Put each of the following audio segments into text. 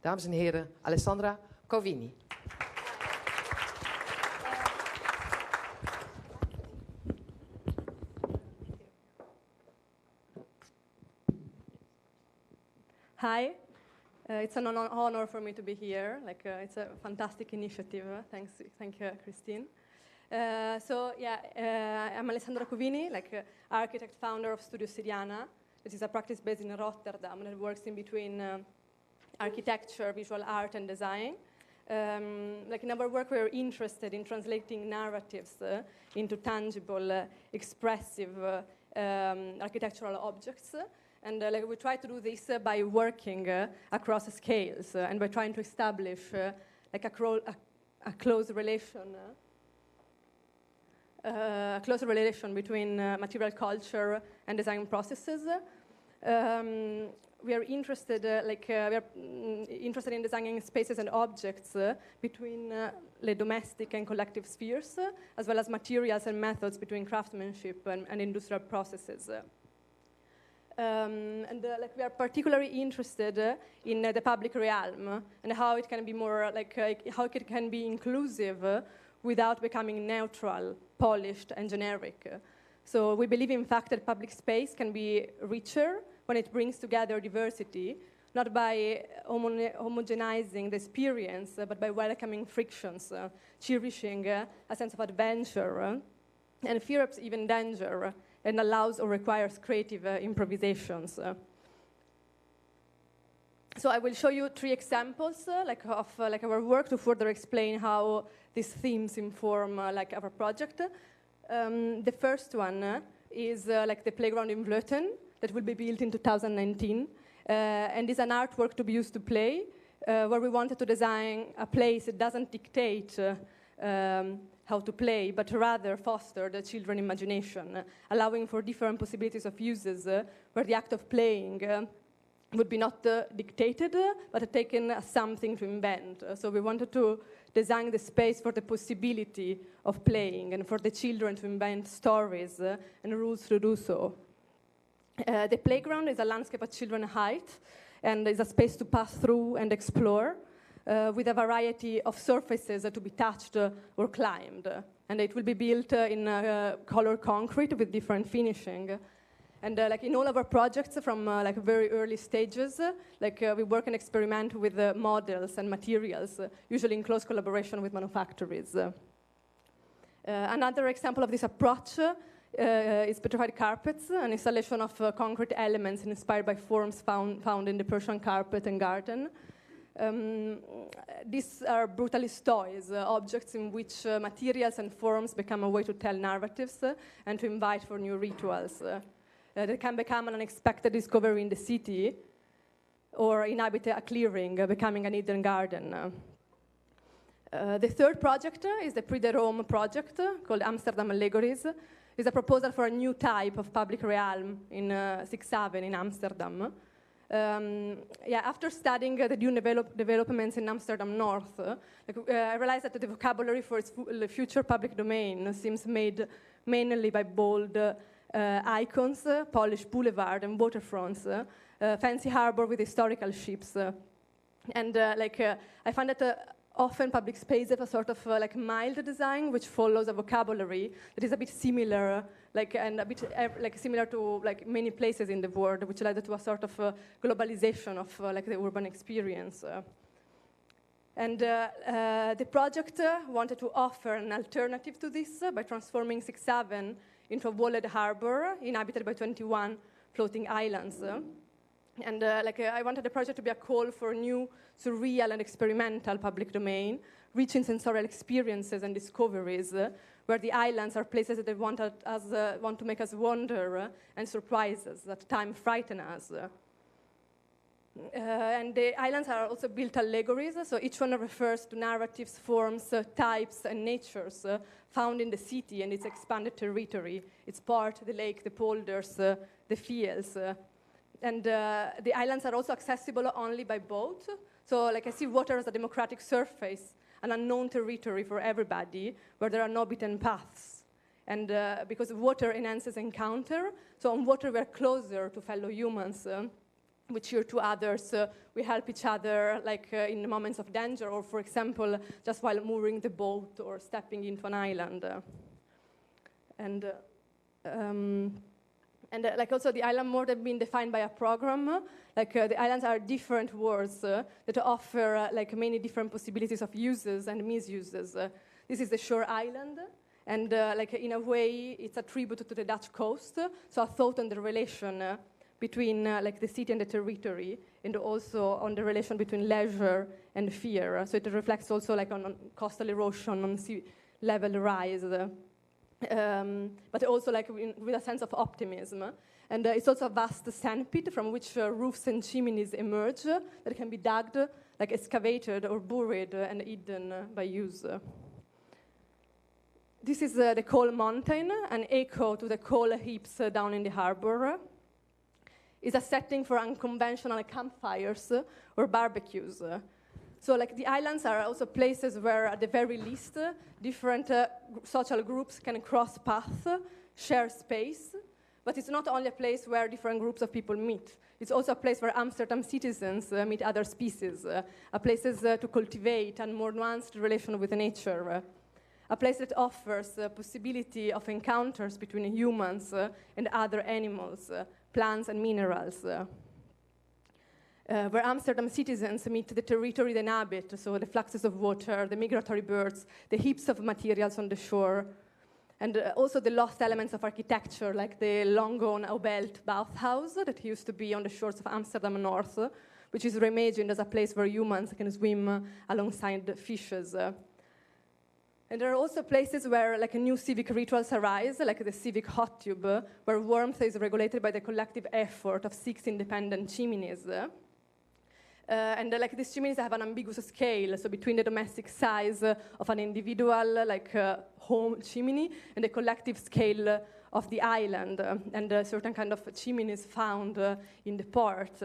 Dames en heren, Alessandra Covini. Hi, it's an honor for me to be here. It's a fantastic initiative. Thank you, Christine. I'm Alessandra Covini, architect founder of Studio Ossidiana. This is a practice based in Rotterdam that works in between architecture, visual art, and design. In our work, we're interested in translating narratives into tangible, expressive architectural objects. And we try to do this by working across scales and by trying to establish a close relation between material culture and design processes. We are interested in designing spaces and objects between the domestic and collective spheres, as well as materials and methods between craftsmanship and industrial processes. We are particularly interested in the public realm and how it can be more how it can be inclusive without becoming neutral, polished, and generic. So we believe, in fact, that public space can be richer when it brings together diversity, not by homogenizing the experience, but by welcoming frictions, cherishing a sense of adventure, and fears even danger, and allows or requires creative improvisations. So I will show you 3 examples of our work to further explain how these themes inform our project. The first one is the playground in Vleuten that will be built in 2019, and is an artwork to be used to play, where we wanted to design a place that doesn't dictate how to play, but rather foster the children's imagination, allowing for different possibilities of uses where the act of playing would be not dictated, but taken as something to invent. So we wanted to design the space for the possibility of playing and for the children to invent stories and rules to do so. The playground is a landscape at children's height and is a space to pass through and explore, with a variety of surfaces to be touched or climbed. And it will be built in colored concrete with different finishing. And in all of our projects from very early stages, we work and experiment with models and materials, usually in close collaboration with manufacturers. Another example of this approach is Petrified Carpets, an installation of concrete elements inspired by forms found in the Persian carpet and garden. These are brutalist toys, objects in which materials and forms become a way to tell narratives and to invite for new rituals. They can become an unexpected discovery in the city or inhabit a clearing, becoming an hidden garden. The third project is the Prix de Rome project called Amsterdam Allegories. It's a proposal for a new type of public realm in Sixth Avenue in Amsterdam. After studying the new developments in Amsterdam North, I realized that the vocabulary for its future public domain seems made mainly by bold icons, polished boulevard and waterfronts, fancy harbor with historical ships. I find that often public space have a sort of mild design which follows a vocabulary that is a bit similar, and a bit similar to many places in the world, which led to a sort of globalization of the urban experience. The project wanted to offer an alternative to this by transforming Sixth Avenue into a walled harbor inhabited by 21 floating islands. I wanted the project to be a call for new, surreal and experimental public domain, rich in sensorial experiences and discoveries, where the islands are places that they want to make us wonder and surprises, that time frighten us. And the islands are also built allegories, so each one refers to narratives, forms, types, and natures found in the city and its expanded territory, its part, the lake, the polders, the fields. And the islands are also accessible only by boat. So I see water as a democratic surface, an unknown territory for everybody, where there are no beaten paths. And because water enhances encounter, so on water we're closer to fellow humans. we cheer to others, we help each other, like in moments of danger, or for example, just while mooring the boat or stepping into an island. Like also the island mode have been defined by a program. Like the islands are different worlds that offer like many different possibilities of uses and misuses. This is the shore island, and like in a way, it's a tribute to the Dutch coast. So a thought on the relation between like the city and the territory, and also on the relation between leisure and fear. So it reflects also like on coastal erosion, on sea level rise. But also like with a sense of optimism. And it's also a vast sandpit from which roofs and chimneys emerge that can be dug, like excavated or buried and hidden by use. This is the Coal Mountain, an echo to the coal heaps down in the harbor. It's a setting for unconventional campfires or barbecues. So like the islands are also places where, at the very least, different social groups can cross paths, share space. But it's not only a place where different groups of people meet. It's also a place where Amsterdam citizens meet other species, a place to cultivate a more nuanced relation with nature, a place that offers the possibility of encounters between humans and other animals, plants and minerals. Where Amsterdam citizens meet the territory they inhabit, so the fluxes of water, the migratory birds, the heaps of materials on the shore, and also the lost elements of architecture, like the long-gone Obelt bathhouse that used to be on the shores of Amsterdam North, which is reimagined as a place where humans can swim alongside fishes. And there are also places where like new civic rituals arise, like the civic hot tube, where warmth is regulated by the collective effort of 6 independent chimneys. And like these chimneys have an ambiguous scale, so between the domestic size of an individual, like home chimney, and the collective scale of the island, and certain kind of chimneys found in the port.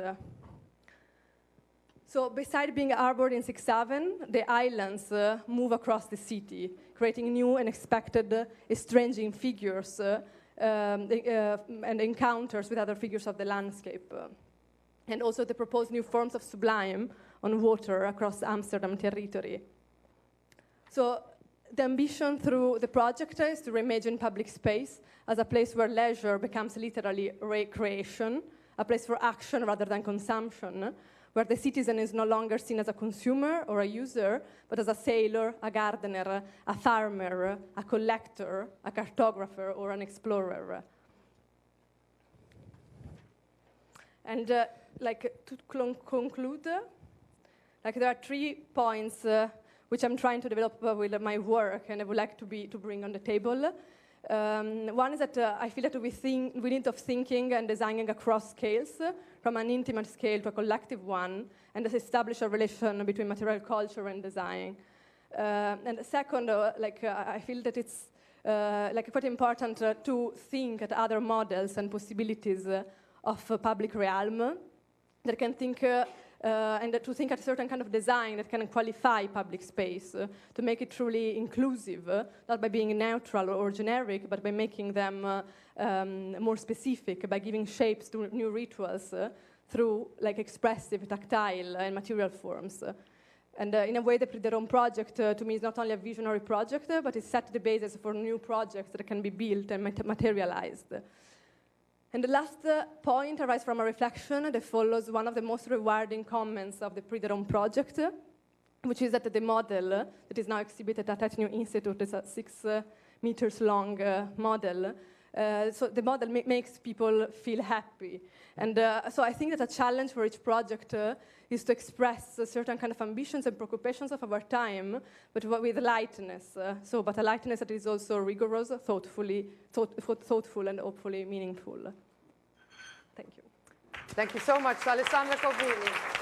So beside being harbored in 6-7, the islands move across the city, creating new and unexpected, estranging figures and encounters with other figures of the landscape. And also to propose new forms of sublime on water across Amsterdam territory. So the ambition through the project is to reimagine public space as a place where leisure becomes literally recreation, a place for action rather than consumption, where the citizen is no longer seen as a consumer or a user, but as a sailor, a gardener, a farmer, a collector, a cartographer, or an explorer. And like to conclude, like there are 3 points which I'm trying to develop with my work, and I would like to bring on the table. One is that I feel that we need of thinking and designing across scales, from an intimate scale to a collective one, and to establish a relation between material culture and design. And second, I feel that it's like quite important to think at other models and possibilities of public realm that can think and to think at a certain kind of design that can qualify public space, to make it truly inclusive, not by being neutral or generic, but by making them more specific, by giving shapes to new rituals through like expressive, tactile, and material forms. And in a way, the Prix de Rome project, to me, is not only a visionary project, but it set the basis for new projects that can be built and materialized. And the last point arises from a reflection that follows one of the most rewarding comments of the Prix de Rome project, which is that the model that is now exhibited at Het Nieuwe Instituut is a 6 meters long model. So the model makes people feel happy. And so I think that a challenge for each project is to express certain kind of ambitions and preoccupations of our time, but with lightness. But a lightness that is also rigorous, thoughtful, and hopefully meaningful. Thank you. Thank you so much, Alessandra Covini.